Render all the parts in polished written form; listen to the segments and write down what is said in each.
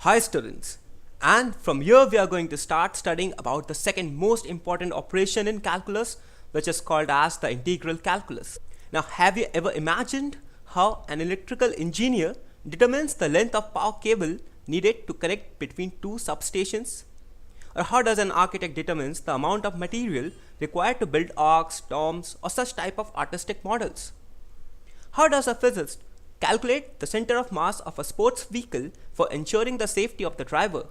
Hi students, and from here we are going to start studying about the second most important operation in calculus, which is called as the integral calculus. Now, have you ever imagined how an electrical engineer determines the length of power cable needed to connect between two substations? Or how does an architect determines the amount of material required to build arcs, domes, or such type of artistic models? How does a physicist calculate the center of mass of a sports vehicle for ensuring the safety of the driver?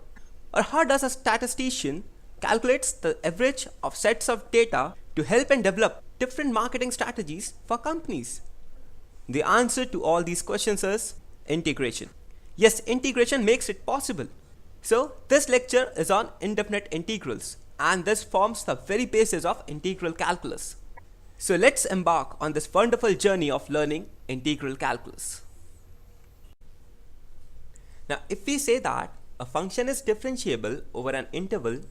Or how does a statistician calculates the average of sets of data to help and develop different marketing strategies for companies? The answer to all these questions is integration. Yes, integration makes it possible. So, this lecture is on indefinite integrals, and this forms the very basis of integral calculus. So let's embark on this wonderful journey of learning integral calculus. Now, if we say that a function is differentiable over an interval,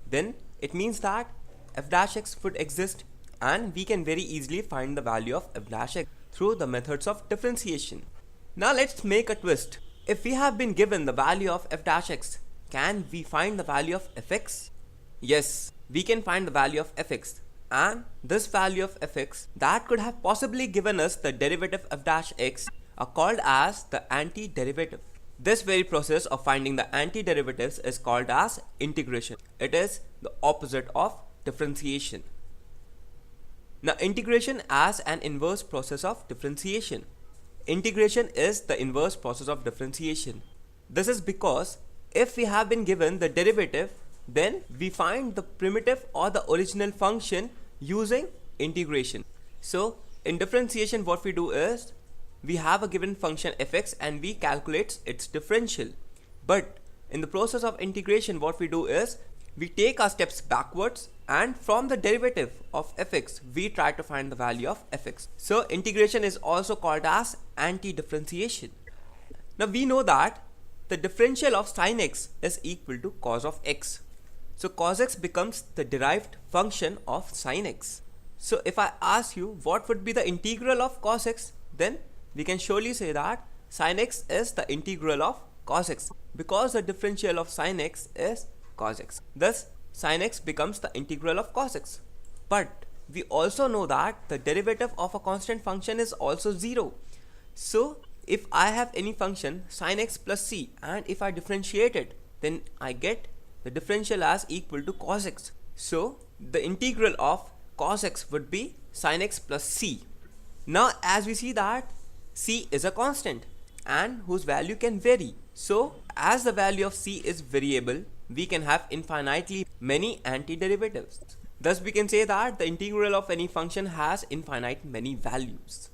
then it means that f dash x would exist, and we can very easily find the value of f dash x through the methods of differentiation. Now let's make a twist. If we have been given the value of f dash x, can we find the value of fx? Yes, we can find the value of fx. And this value of fx that could have possibly given us the derivative f dash x are called as the antiderivative. This very process of finding the antiderivatives is called as integration. It is the opposite of differentiation. Now, integration as an inverse process of differentiation. Integration is the inverse process of differentiation. This is because if we have been given the derivative, then we find the primitive or the original function using integration. So in differentiation, what we do is we have a given function fx and we calculate its differential. But in the process of integration, what we do is we take our steps backwards, and from the derivative of fx we try to find the value of fx. So integration is also called as anti-differentiation. Now we know that the differential of sin x is equal to cos of x. So cos x becomes the derived function of sin x. So if I ask you what would be the integral of cos x, then we can surely say that sin x is the integral of cos x, because the differential of sin x is cos x. Thus sin x becomes the integral of cos x. But we also know that the derivative of a constant function is also 0. So if I have any function sin x plus c, and if I differentiate it, then I get the differential as equal to cos x. So the integral of cos x would be sin x plus c. Now as we see that c is a constant and whose value can vary. So as the value of c is variable, we can have infinitely many antiderivatives. Thus we can say that the integral of any function has infinite many values.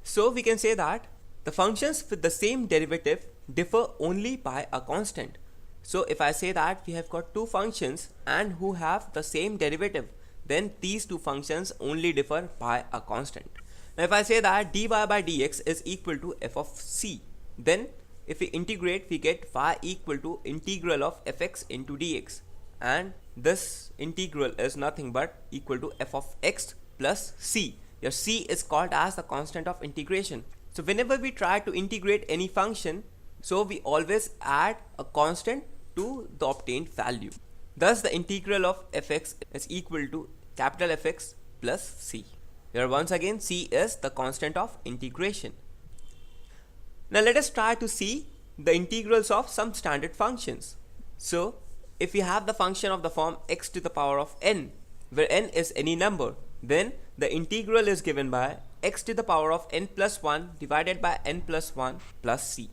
So we can say that the functions with the same derivative differ only by a constant. So if I say that we have got two functions and who have the same derivative, then these two functions only differ by a constant. Now if I say that dy by dx is equal to f of c, then if we integrate, we get y equal to integral of fx into dx, and this integral is nothing but equal to f of x plus c. Your c is called as the constant of integration. So whenever we try to integrate any function, so we always add a constant to the obtained value. Thus the integral of fx is equal to capital Fx plus c. Here once again c is the constant of integration. Now let us try to see the integrals of some standard functions. So if we have the function of the form x to the power of n, where n is any number, then the integral is given by x to the power of n plus 1 divided by n plus 1 plus c.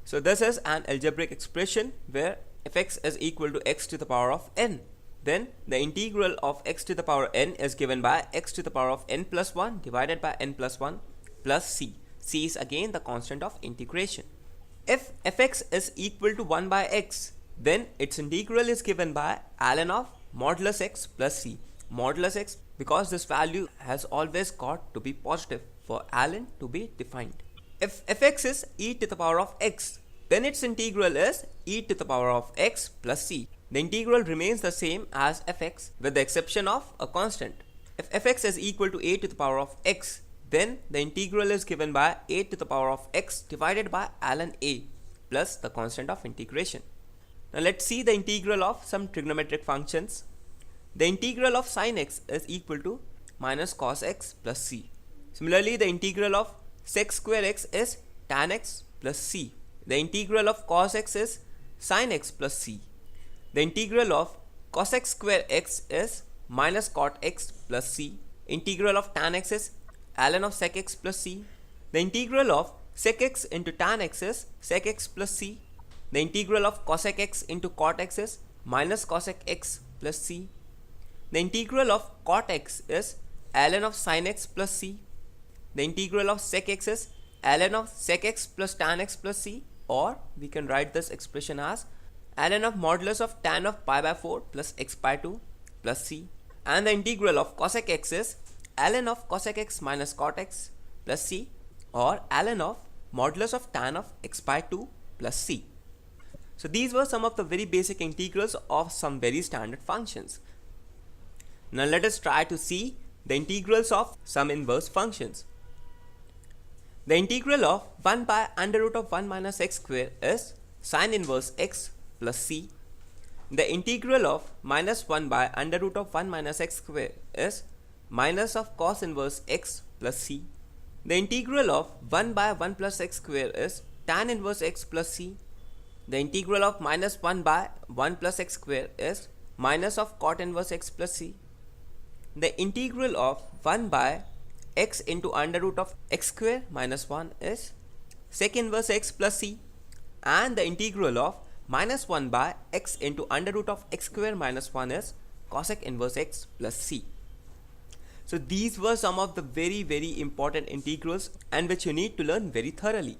So this is an algebraic expression where fx is equal to x to the power of n. Then the integral of x to the power n is given by x to the power of n plus 1 divided by n plus 1 plus c. C is again the constant of integration. If fx is equal to 1 by x, then its integral is given by ln of modulus x plus c. Modulus x, because this value has always got to be positive for ln to be defined. If fx is e to the power of x, then its integral is e to the power of x plus c. The integral remains the same as fx with the exception of a constant. If fx is equal to a to the power of x, then the integral is given by a to the power of x divided by ln a. plus the constant of integration. Now let's see the integral of some trigonometric functions. The integral of sin x is equal to minus cos x plus c. Similarly, the integral of sec square x is tan x plus c. The integral of cos x is sin x plus c. The integral of cosec square x is minus cot x plus c. Integral of tan x is ln of sec x plus c. The integral of sec x into tan x is sec x plus c. The integral of cosec x into cot x is minus cosec x plus c. The integral of cot x is ln of sin x plus c. The integral of sec x is ln of sec x plus tan x plus c, or we can write this expression as ln of modulus of tan of pi by 4 plus x by 2 plus c. And the integral of cosec x is ln of cosec x minus cot x plus c, or ln of modulus of tan of x by 2 plus c. So these were some of the very basic integrals of some very standard functions. Now let us try to see the integrals of some inverse functions. The integral of 1 by under root of 1 minus x square is sin inverse x plus c. The integral of minus 1 by under root of 1 minus x square is minus of cos inverse x plus c. The integral of 1 by 1 plus x square is tan inverse x plus c. The integral of minus 1 by 1 plus x square is minus of cot inverse x plus c. The integral of 1 by x into under root of x square minus 1 is sec inverse x plus c, and the integral of minus 1 by x into under root of x square minus 1 is cosec inverse x plus c. So these were some of the very important integrals and which you need to learn very thoroughly.